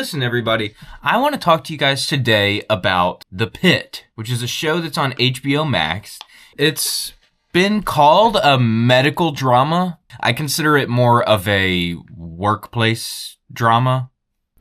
Listen, everybody, I want to talk to you guys today about The Pitt, which is a show that's on HBO Max. It's been called a medical drama. I consider it more of a workplace drama.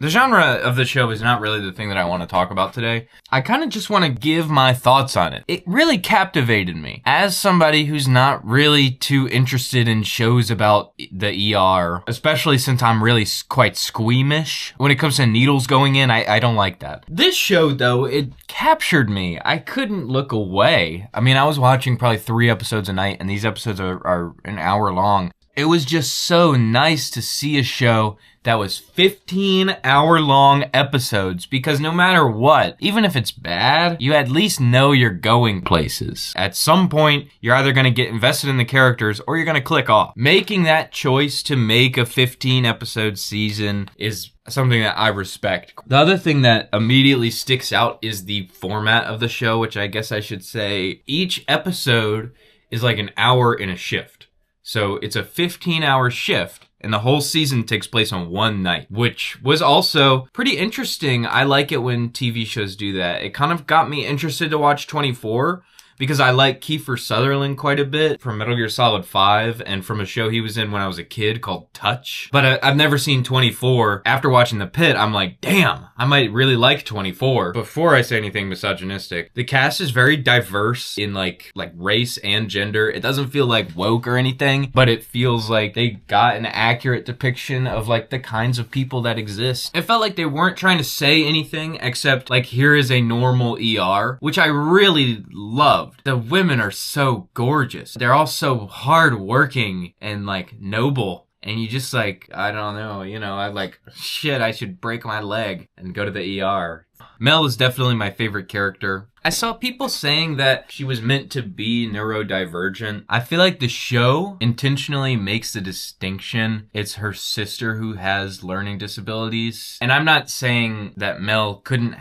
The genre of the show is not really the thing that I want to talk about today. I kind of just want to give my thoughts on it. It really captivated me. As somebody who's not really too interested in shows about the ER, especially since I'm really quite squeamish when it comes to needles going in, I don't like that. This show, though, it captured me. I couldn't look away. I mean, I was watching probably 3 episodes a night, and these episodes are an hour long. It was just so nice to see a show that was 15-hour-long episodes, because no matter what, even if it's bad, you at least know you're going places. At some point, you're either going to get invested in the characters or you're going to click off. Making that choice to make a 15-episode season is something that I respect. The other thing that immediately sticks out is the format of the show, which I guess I should say each episode is like an hour in a shift. So it's a 15-hour shift, and the whole season takes place on one night, which was also pretty interesting. I like it when TV shows do that. It kind of got me interested to watch 24, because I like Kiefer Sutherland quite a bit from Metal Gear Solid 5 and from a show he was in when I was a kid called Touch. But I've never seen 24. After watching The Pitt, I'm like, damn, I might really like 24. Before I say anything misogynistic, the cast is very diverse in like race and gender. It doesn't feel like woke or anything, but it feels like they got an accurate depiction of like the kinds of people that exist. It felt like they weren't trying to say anything except like, here is a normal ER, which I really love. The women are so gorgeous. They're all so hardworking and like noble. And you just like, I don't know, I like, shit, I should break my leg and go to the ER. Mel is definitely my favorite character. I saw people saying that she was meant to be neurodivergent. I feel like the show intentionally makes the distinction. It's her sister who has learning disabilities. And I'm not saying that Mel couldn't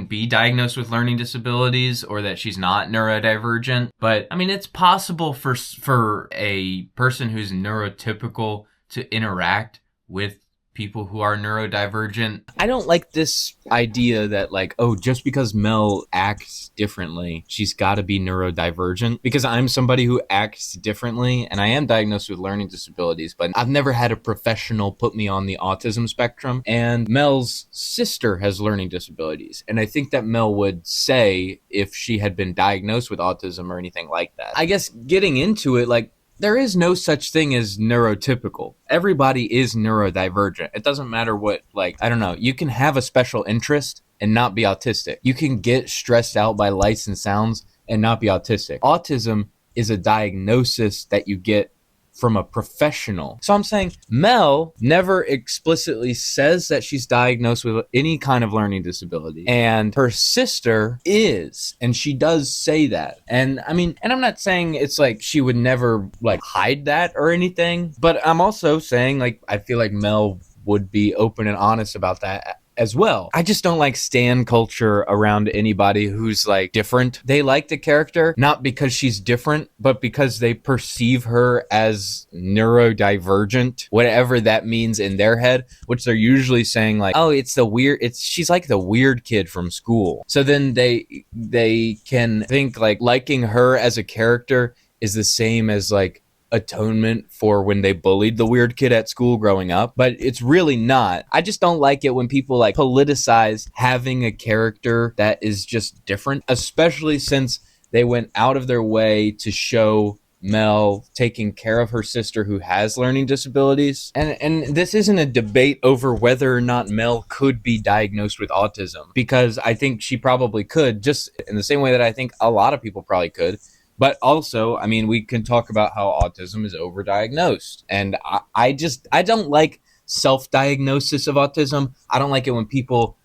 be diagnosed with learning disabilities or that she's not neurodivergent. But I mean, it's possible for a person who's neurotypical to interact with people who are neurodivergent. I don't like this idea that like, oh, just because Mel acts differently, she's got to be neurodivergent, because I'm somebody who acts differently and I am diagnosed with learning disabilities, but I've never had a professional put me on the autism spectrum. And Mel's sister has learning disabilities. And I think that Mel would say if she had been diagnosed with autism or anything like that. I guess getting into it, like, there is no such thing as neurotypical. Everybody is neurodivergent. It doesn't matter what, like, I don't know. You can have a special interest and not be autistic. You can get stressed out by lights and sounds and not be autistic. Autism is a diagnosis that you get from a professional. So I'm saying Mel never explicitly says that she's diagnosed with any kind of learning disability, and her sister is, and she does say that. And I mean, and I'm not saying it's like she would never like hide that or anything, but I'm also saying like I feel like Mel would be open and honest about that as well. I just don't like stan culture around anybody who's like different. They like the character not because she's different, but because they perceive her as neurodivergent, whatever that means in their head, which they're usually saying like, oh, she's like the weird kid from school. So then they can think like liking her as a character is the same as like atonement for when they bullied the weird kid at school growing up, but it's really not. I just don't like it when people like politicize having a character that is just different, especially since they went out of their way to show Mel taking care of her sister who has learning disabilities. And this isn't a debate over whether or not Mel could be diagnosed with autism, because I think she probably could, just in the same way that I think a lot of people probably could. But also, I mean, we can talk about how autism is overdiagnosed. And I don't like self-diagnosis of autism. I don't like it when people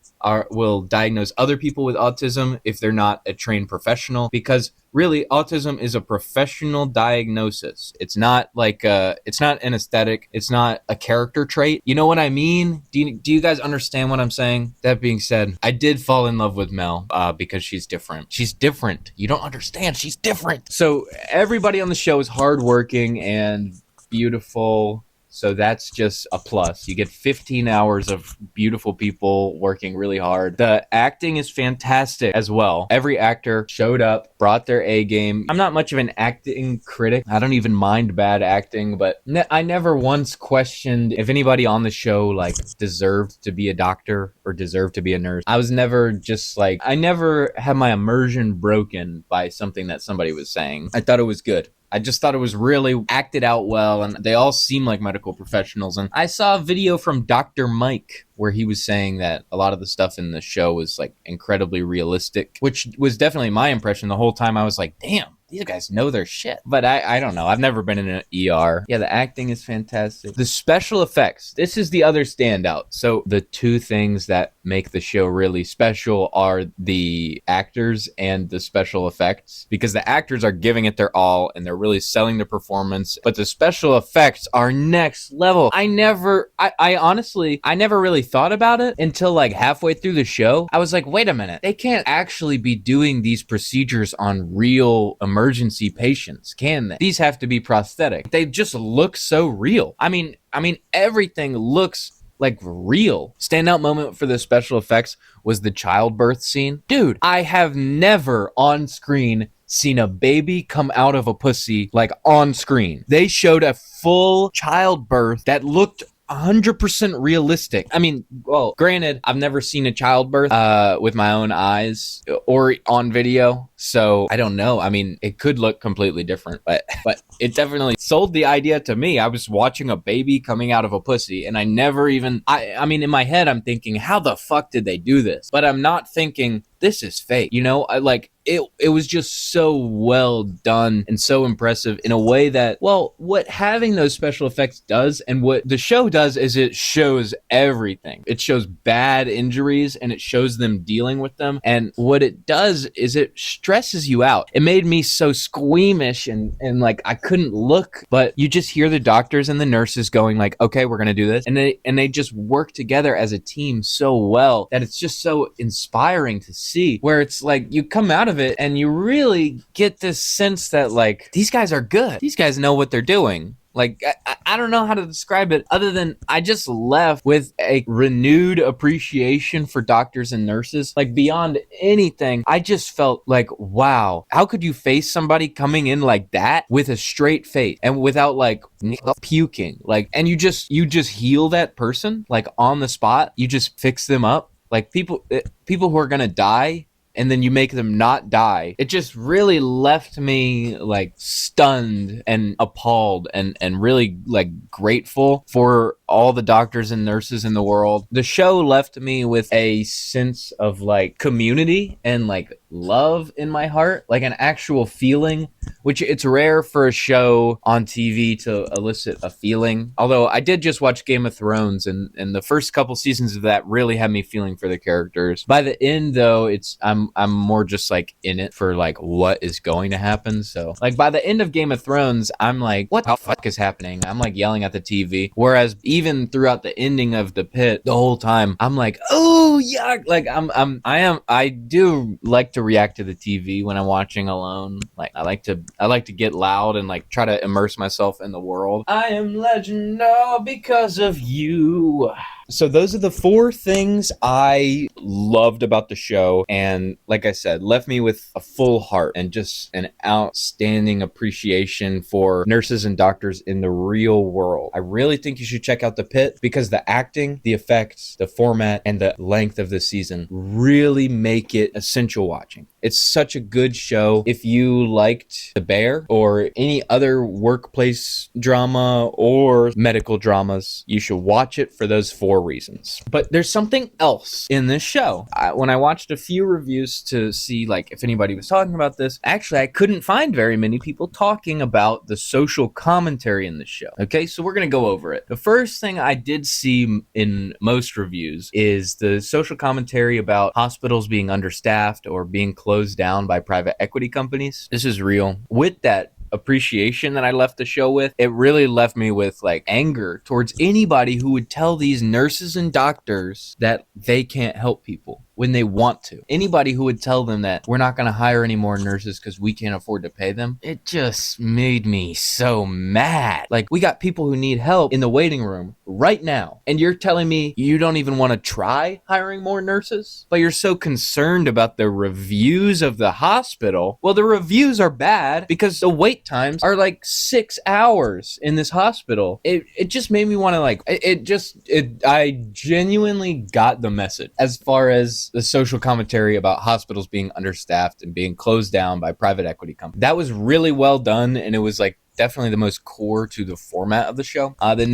will diagnose other people with autism if they're not a trained professional, because really autism is a professional diagnosis. It's not like it's not an aesthetic. It's not a character trait. You know what I mean? Do you guys understand what I'm saying? That being said, I did fall in love with Mel because she's different. She's different. You don't understand. She's different. So everybody on the show is hardworking and beautiful, So that's just a plus. You get 15 hours of beautiful people working really hard. The acting is fantastic as well. Every actor showed up, brought their A game. I'm not much of an acting critic. I don't even mind bad acting, but I never once questioned if anybody on the show like deserved to be a doctor or deserved to be a nurse. I was never just like, I never had my immersion broken by something that somebody was saying. I thought it was good. I just thought it was really acted out well, and they all seem like medical professionals. And I saw a video from Dr. Mike where he was saying that a lot of the stuff in the show was like incredibly realistic, which was definitely my impression the whole time. I was like, damn, these guys know their shit. But I don't know. I've never been in an ER. Yeah, the acting is fantastic. The special effects, this is the other standout. So the two things that make the show really special are the actors and the special effects, because the actors are giving it their all and they're really selling the performance, but the special effects are next level. I honestly never really thought about it until like halfway through the show. I was like, wait a minute, they can't actually be doing these procedures on real emergency patients, can they? These have to be prosthetic. They just look so real. I mean, everything looks like real. Standout moment for the special effects was the childbirth scene. Dude, I have never on screen seen a baby come out of a pussy like on screen. They showed a full childbirth that looked 100% realistic. I mean, well, granted, I've never seen a childbirth with my own eyes or on video, so I don't know. I mean, it could look completely different, but it definitely sold the idea to me. I was watching a baby coming out of a pussy, and I never even, I mean, in my head, I'm thinking, how the fuck did they do this? But I'm not thinking, this is fake, you know? It was just so well done and so impressive in a way that, well, what having those special effects does and what the show does is it shows everything. It shows bad injuries and it shows them dealing with them. And what it does is it stresses you out. It made me so squeamish and like I couldn't look, but you just hear the doctors and the nurses going like, okay, we're going to do this. And they just work together as a team so well that it's just so inspiring to see, where it's like you come out of it and you really get this sense that like these guys are good. These guys know what they're doing. Like, I don't know how to describe it other than I just left with a renewed appreciation for doctors and nurses. Like, beyond anything, I just felt like, wow, how could you face somebody coming in like that with a straight face and without like puking? Like, and you just heal that person like on the spot. You just fix them up. Like people who are gonna die, and then you make them not die. It just really left me like stunned and appalled and really like grateful for all the doctors and nurses in the world. The show left me with a sense of like community and like love in my heart, like an actual feeling, which it's rare for a show on TV to elicit a feeling. Although I did just watch Game of Thrones, and the first couple seasons of that really had me feeling for the characters. By the end though, I'm more just like in it for like what is going to happen. So like by the end of Game of Thrones, I'm like, what the fuck is happening? I'm like yelling at the TV. Whereas even throughout the ending of The Pitt, the whole time I'm like, oh yeah, like I do like to react to the TV when I'm watching alone. Like I like to get loud and like try to immerse myself in the world. I am legend now because of you. So those are the 4 things I loved about the show, and like I said, left me with a full heart and just an outstanding appreciation for nurses and doctors in the real world. I really think you should check out The Pitt because the acting, the effects, the format, and the length of the season really make it essential watching. It's such a good show. If you liked The Bear or any other workplace drama or medical dramas, you should watch it for those 4 reasons. But there's something else in this show. When I watched a few reviews to see like if anybody was talking about this, actually I couldn't find very many people talking about the social commentary in the show. Okay, so we're gonna go over it. The first thing I did see in most reviews is the social commentary about hospitals being understaffed or being closed down by private equity companies. This is real. With that appreciation that I left the show with, it really left me with like anger towards anybody who would tell these nurses and doctors that they can't help people. when they want to. Anybody who would tell them that we're not going to hire any more nurses because we can't afford to pay them, it just made me so mad. Like, we got people who need help in the waiting room right now, and you're telling me you don't even want to try hiring more nurses, but you're so concerned about the reviews of the hospital. Well, the reviews are bad because the wait times are like 6 hours in this hospital. It just made me want to I genuinely got the message as far as the social commentary about hospitals being understaffed and being closed down by private equity companies. That was really well done, and it was like definitely the most core to the format of the show. The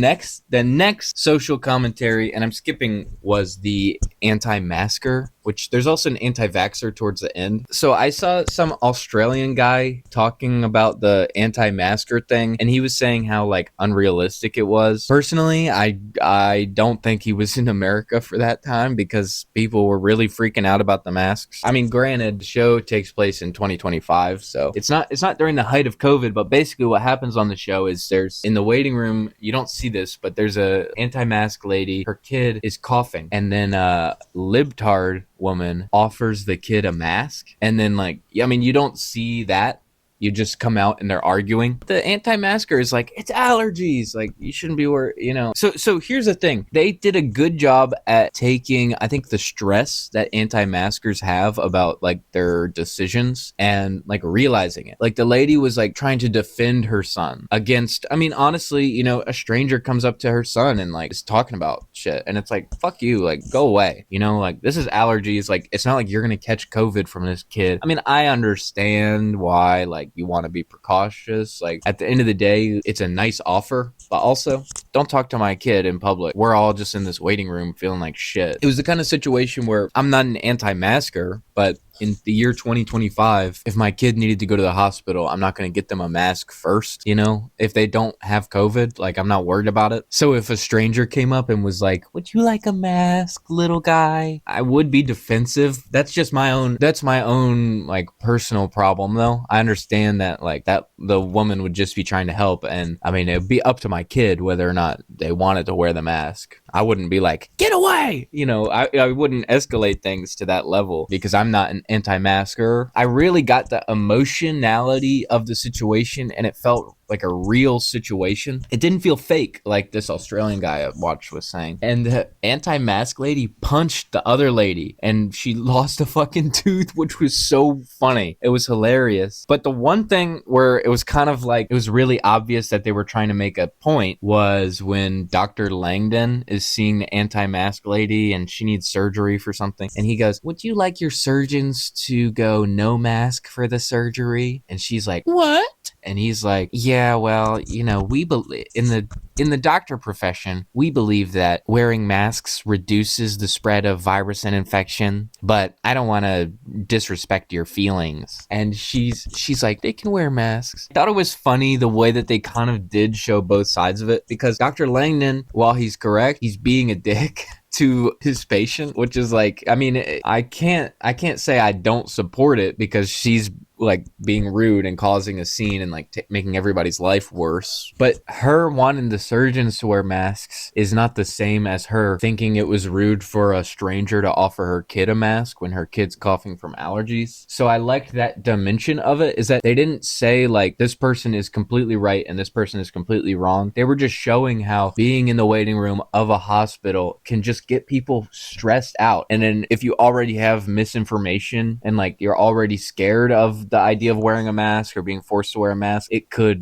next social commentary, and I'm skipping, was the anti-masker, which there's also an anti-vaxxer towards the end. So I saw some Australian guy talking about the anti-masker thing, and he was saying how like unrealistic it was. Personally, I don't think he was in America for that time because people were really freaking out about the masks. I mean, granted, the show takes place in 2025, so it's not during the height of COVID, but basically what happens on the show is there's, in the waiting room, you don't see this, but there's a anti-mask lady, her kid is coughing, and then a libtard woman offers the kid a mask, and then like, I mean, you don't see that. You just come out and they're arguing. The anti-masker is like, it's allergies. Like, you shouldn't be worried, you know. So here's the thing. They did a good job at taking, I think, the stress that anti-maskers have about like their decisions and like realizing it. Like, the lady was like trying to defend her son against, I mean, honestly, you know, a stranger comes up to her son and like is talking about shit. And it's like, fuck you, like, go away. You know, like, this is allergies. Like, it's not like you're going to catch COVID from this kid. I mean, I understand why, like, you want to be precautious. Like, at the end of the day, it's a nice offer, but also don't talk to my kid in public. We're all just in this waiting room feeling like shit. It was the kind of situation where I'm not an anti-masker, but in the year 2025, if my kid needed to go to the hospital, I'm not going to get them a mask first, you know? If they don't have COVID, like, I'm not worried about it. So if a stranger came up and was like, would you like a mask, little guy? I would be defensive. That's my own, like, personal problem, though. I understand that, like, that the woman would just be trying to help, and, I mean, it would be up to my kid whether or not they wanted to wear the mask. I wouldn't be like, get away! You know, I wouldn't escalate things to that level because I'm not an anti-masker. I really got the emotionality of the situation, and it felt like a real situation. It didn't feel fake, like this Australian guy I watched was saying. And the anti-mask lady punched the other lady, and she lost a fucking tooth, which was so funny. It was hilarious. But the one thing where it was kind of like, it was really obvious that they were trying to make a point was when Dr. Langdon is seeing the anti-mask lady and she needs surgery for something. And he goes, would you like your surgeons to go no mask for the surgery? And she's like, what? And he's like, yeah, well, you know, we believe in the doctor profession, we believe that wearing masks reduces the spread of virus and infection, but I don't want to disrespect your feelings. And she's like, they can wear masks. I thought it was funny the way that they kind of did show both sides of it, because Dr. Langdon, while he's correct, he's being a dick to his patient, which is like, I mean, I can't say I don't support it, because she's like being rude and causing a scene and like making everybody's life worse. But her wanting the surgeons to wear masks is not the same as her thinking it was rude for a stranger to offer her kid a mask when her kid's coughing from allergies. So I liked that dimension of it, is that they didn't say like this person is completely right and this person is completely wrong. They were just showing how being in the waiting room of a hospital can just get people stressed out. And then if you already have misinformation and like you're already scared of the idea of wearing a mask or being forced to wear a mask, it could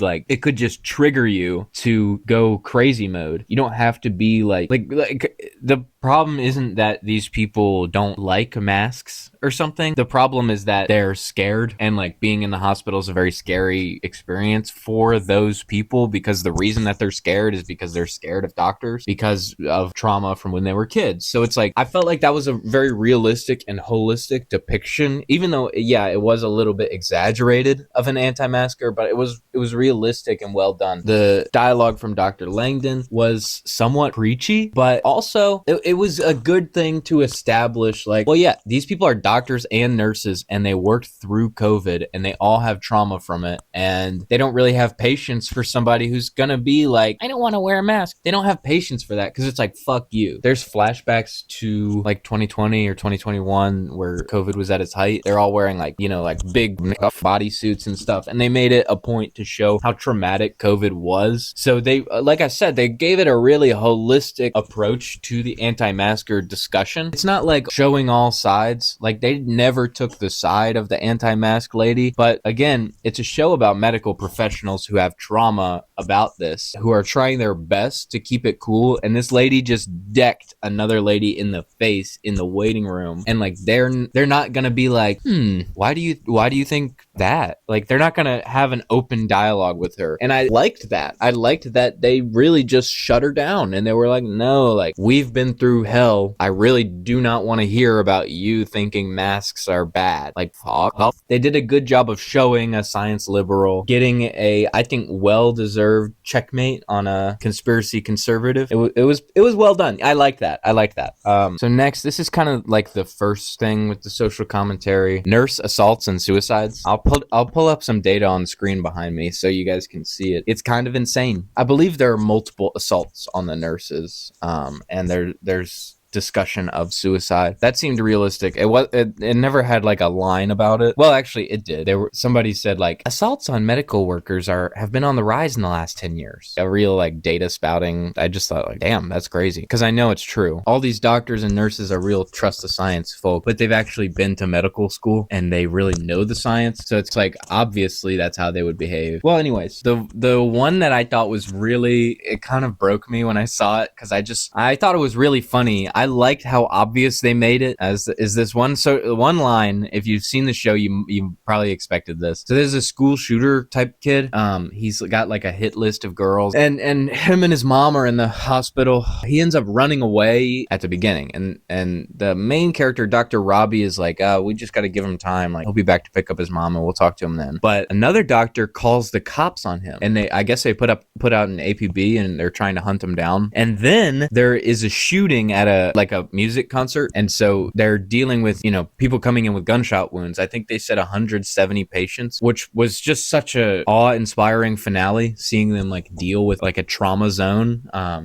just trigger you to go crazy mode. You don't have to be like the problem isn't that these people don't like masks or something. The problem is that they're scared, and like being in the hospital is a very scary experience for those people, because the reason that they're scared is because they're scared of doctors because of trauma from when they were kids. So it's like, I felt like that was a very realistic and holistic depiction, even though, yeah, it was a little bit exaggerated of an anti-masker, but it was realistic and well done. The dialogue from Dr. Langdon was somewhat preachy, but also it it was a good thing to establish, like, well, yeah, these people are doctors and nurses, and they worked through COVID, and they all have trauma from it, and they don't really have patience for somebody who's gonna be like, I don't want to wear a mask. They don't have patience for that, because it's like, fuck you. There's flashbacks to like 2020 or 2021 where COVID was at its height. They're all wearing like, you know, like big bodysuits and stuff, and they made it a point to show how traumatic COVID was. So they, like I said, they gave it a really holistic approach to the anti-masker discussion. It's not like showing all sides. Like, they never took the side of the anti-mask lady, but again, it's a show about medical professionals who have trauma about this, who are trying their best to keep it cool, and this lady just decked another lady in the face in the waiting room, and like they're not gonna be like, why do you think that? Like, they're not gonna have an open dialogue with her. And I liked that they really just shut her down, and they were like, no, like, we've been through hell. I really do not want to hear about you thinking masks are bad. Like, fuck off. They did a good job of showing a science liberal getting a, I think, well-deserved checkmate on a conspiracy conservative. It was well done. I like that. So next, this is kind of like the first thing with the social commentary: nurse assaults and suicides. I'll pull up some data on the screen behind me so you guys can see it. It's kind of insane. I believe there are multiple assaults on the nurses, and there's discussion of suicide. That seemed realistic. It never had like a line about it. Well, actually it did. Somebody said like, assaults on medical workers have been on the rise in the last 10 years. A real like data spouting. I just thought like, damn, that's crazy. Because I know it's true. All these doctors and nurses are real trust the science folk, but they've actually been to medical school and they really know the science. So it's like, obviously that's how they would behave. Well, anyways, the one that I thought was really, it kind of broke me when I saw it, because I thought it was really funny. I liked how obvious they made it. Is this one line? If you've seen the show, you probably expected this. So there's a school shooter type kid. He's got like a hit list of girls, and him and his mom are in the hospital. He ends up running away at the beginning, and the main character, Dr. Robbie, is like, we just got to give him time. Like, he'll be back to pick up his mom, and we'll talk to him then. But another doctor calls the cops on him, and I guess they put out an APB, and they're trying to hunt him down. And then there is a shooting at a music concert, and so they're dealing with, you know, people coming in with gunshot wounds. I think they said 170 patients, which was just such a awe-inspiring finale, seeing them like deal with like a trauma zone.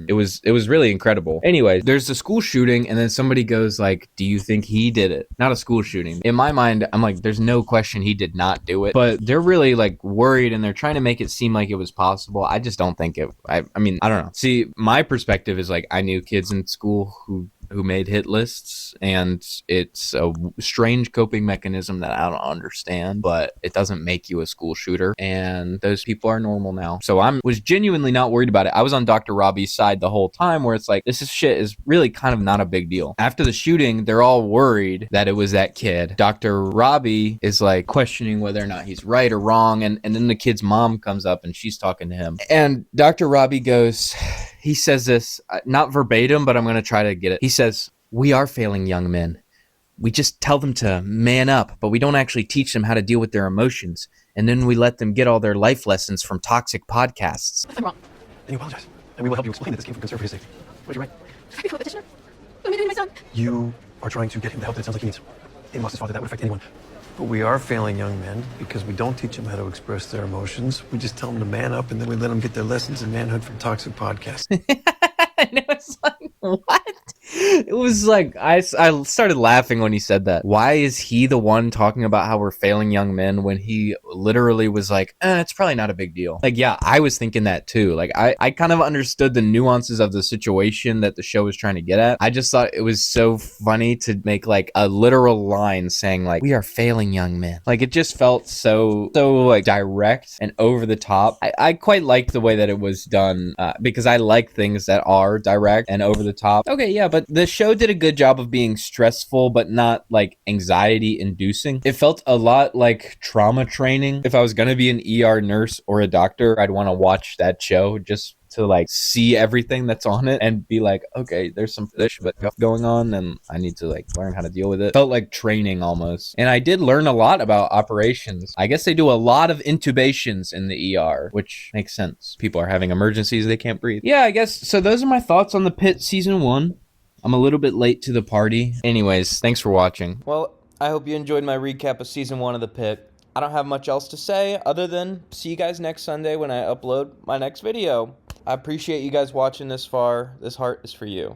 It was really incredible. Anyway, there's a school shooting, and then somebody goes like, do you think he did it? Not a school shooting. In my mind, I'm like, there's no question he did not do it, but they're really like worried, and they're trying to make it seem like it was possible. I just don't think it. I mean, I don't know. See, my perspective is like, I knew kids in school who made hit lists, and it's a strange coping mechanism that I don't understand, but it doesn't make you a school shooter, and those people are normal now. So I was genuinely not worried about it. I was on Dr. Robbie's side the whole time, where it's like, shit is really kind of not a big deal. After the shooting, they're all worried that it was that kid. Dr. Robbie is like questioning whether or not he's right or wrong, and then the kid's mom comes up and she's talking to him, and Dr. Robbie goes, he says this, not verbatim, but I'm going to try to get it. He says, we are failing young men. We just tell them to man up, but we don't actually teach them how to deal with their emotions. And then we let them get all their life lessons from toxic podcasts. I'm wrong. And you apologize. And we will help you explain that this came from concern for his safety. What you right? Should I become a petitioner? What am I doing to my son? You are trying to get him the help that it sounds like he needs. He lost his father. That would affect anyone. But we are failing young men because we don't teach them how to express their emotions. We just tell them to man up, and then we let them get their lessons in manhood from toxic podcasts. And it was like, what? It was like, I started laughing when he said that. Why is he the one talking about how we're failing young men when he literally was like, it's probably not a big deal? Like, yeah, I was thinking that too. Like, I kind of understood the nuances of the situation that the show was trying to get at. I just thought it was so funny to make like a literal line saying like, we are failing young men. Like, it just felt so like direct and over the top. I quite liked the way that it was done, because I like things that are direct and over the top. Okay, yeah, but the show did a good job of being stressful, but not like anxiety inducing. It felt a lot like trauma training. If I was going to be an ER nurse or a doctor, I'd want to watch that show just to like see everything that's on it and be like, okay, there's some fish but going on, and I need to like learn how to deal with it. Felt like training almost. And I did learn a lot about operations. I guess they do a lot of intubations in the ER, which makes sense. People are having emergencies, they can't breathe. Yeah, I guess so. Those are my thoughts on the Pitt season 1. I'm a little bit late to the party. Anyways, thanks for watching. Well, I hope you enjoyed my recap of Season 1 of The Pitt. I don't have much else to say other than see you guys next Sunday when I upload my next video. I appreciate you guys watching this far. This heart is for you.